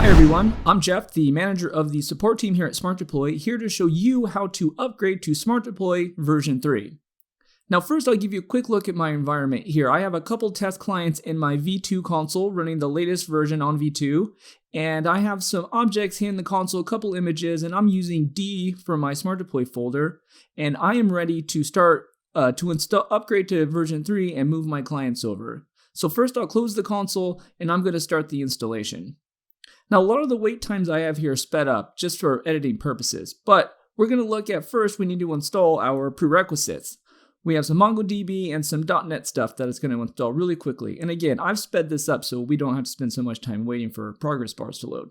everyone, I'm Jeff, the manager of the support team here at SmartDeploy, here to show you how to upgrade to SmartDeploy version 3. Now first I'll give you a quick look at my environment here. I have a couple test clients in my V2 console running the latest version on V2, and I have some objects here in the console, a couple images, and I'm using D for my SmartDeploy folder, and I am ready to start to upgrade to version 3 and move my clients over. So first I'll close the console and I'm going to start the installation. Now, a lot of the wait times I have here are sped up just for editing purposes, but we're going to look at first we need to install our prerequisites. We have some MongoDB and some .NET stuff that it's going to install really quickly. And again, I've sped this up so we don't have to spend so much time waiting for progress bars to load.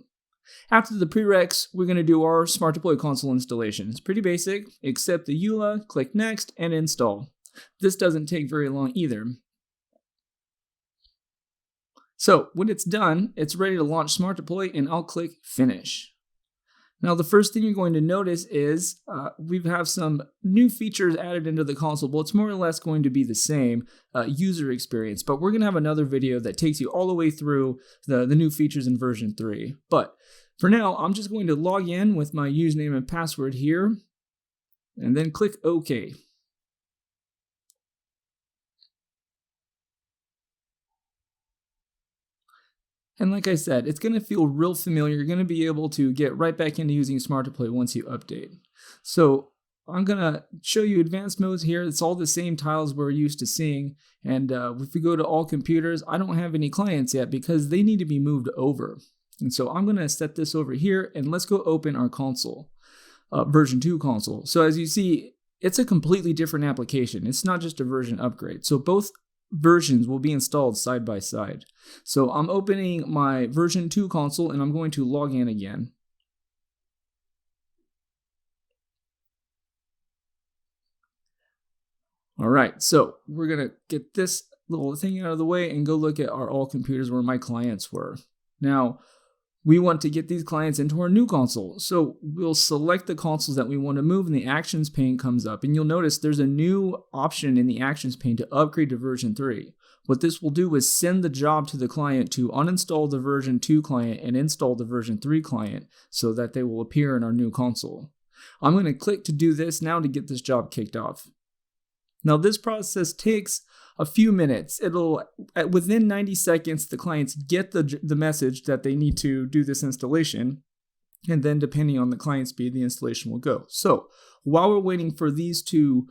After the prereqs, we're going to do our SmartDeploy Console installation. It's pretty basic, accept the EULA, click Next, and install. This doesn't take very long either. So when it's done, it's ready to launch SmartDeploy, and I'll click Finish. Now the first thing you're going to notice is we have some new features added into the console. Well, it's more or less going to be the same user experience, but we're going to have another video that takes you all the way through the new features in version 3. But for now, I'm just going to log in with my username and password here, and then click OK. And like I said, it's going to feel real familiar. You're going to be able to get right back into using SmartDeploy once you update. So I'm going to show you advanced modes here. It's all the same tiles we're used to seeing. And if we go to all computers, I don't have any clients yet because they need to be moved over. And so I'm going to set this over here, and let's go open our console, version 2 console. So as you see, it's a completely different application. It's not just a version upgrade. So both versions will be installed side by side. So I'm opening my version 2 console and I'm going to log in again. Alright, so we're going to get this little thing out of the way and go look at our all computers where my clients were. Now, we want to get these clients into our new console. So we'll select the consoles that we want to move, and the Actions pane comes up. And you'll notice there's a new option in the Actions pane to upgrade to version 3. What this will do is send the job to the client to uninstall the version 2 client and install the version 3 client so that they will appear in our new console. I'm going to click to do this now to get this job kicked off. Now this process takes a few minutes. It'll within 90 seconds the clients get the message that they need to do this installation, and then depending on the client speed the installation will go. So while we're waiting for these to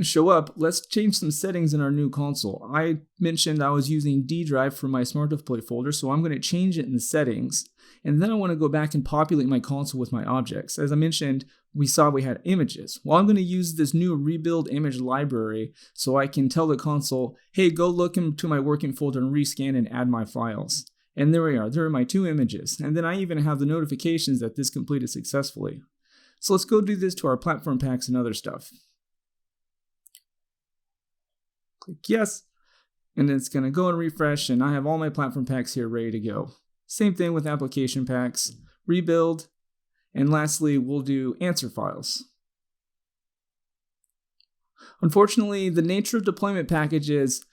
show up, let's change some settings in our new console. I mentioned I was using D drive for my SmartDeploy folder, so I'm going to change it in the settings, and then I want to go back and populate my console with my objects. As I mentioned, we saw we had images. Well, I'm going to use this new rebuild image library so I can tell the console, hey, go look into my working folder and rescan and add my files. And there we are. There are my 2 images. And then I even have the notifications that this completed successfully. So let's go do this to our platform packs and other stuff. Click yes, and then it's going to go and refresh, and I have all my platform packs here ready to go. Same thing with application packs, rebuild, and lastly, we'll do answer files. Unfortunately, the nature of deployment packages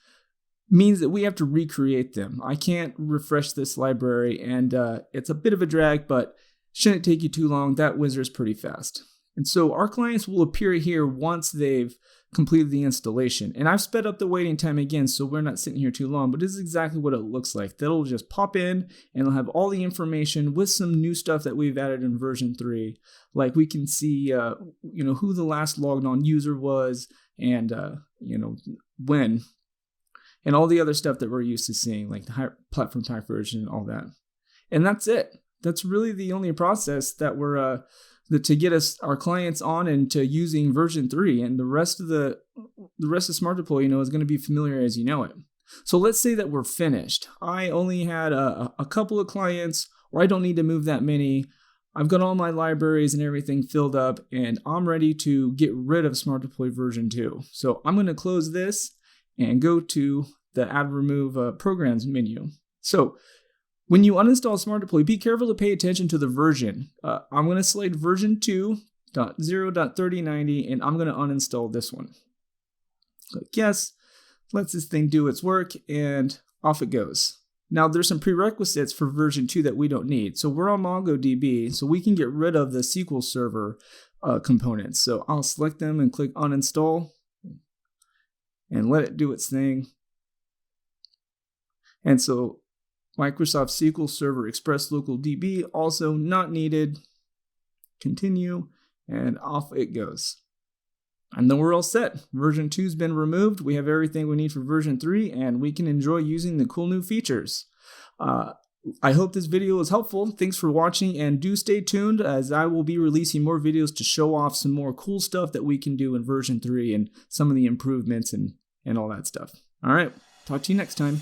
means that we have to recreate them. I can't refresh this library, and it's a bit of a drag, but shouldn't take you too long. That wizard's pretty fast. And so our clients will appear here once they've completed the installation. And I've sped up the waiting time again, so we're not sitting here too long, but this is exactly what it looks like. That'll just pop in and it'll have all the information with some new stuff that we've added in version 3. Like we can see, who the last logged on user was and, when, and all the other stuff that we're used to seeing, like the platform pack version and all that. And that's it. That's really the only process that we're to get our clients on and to using version 3, and the rest of SmartDeploy, is going to be familiar as you know it. So let's say that we're finished. I only had a couple of clients, or I don't need to move that many. I've got all my libraries and everything filled up, and I'm ready to get rid of SmartDeploy version 2. So I'm going to close this and go to the Add Remove Programs menu. So when you uninstall SmartDeploy, be careful to pay attention to the version. I'm going to select version 2.0.3090, and I'm going to uninstall this one. Click yes, lets this thing do its work, and off it goes. Now there's some prerequisites for version 2 that we don't need. So we're on MongoDB, so we can get rid of the SQL Server components. So I'll select them and click uninstall and let it do its thing. And so Microsoft SQL Server Express Local DB also not needed. Continue, and off it goes. And then we're all set. Version 2's been removed. We have everything we need for version 3, and we can enjoy using the cool new features. I hope this video was helpful. Thanks for watching, and do stay tuned as I will be releasing more videos to show off some more cool stuff that we can do in version 3 and some of the improvements and all that stuff. All right, talk to you next time.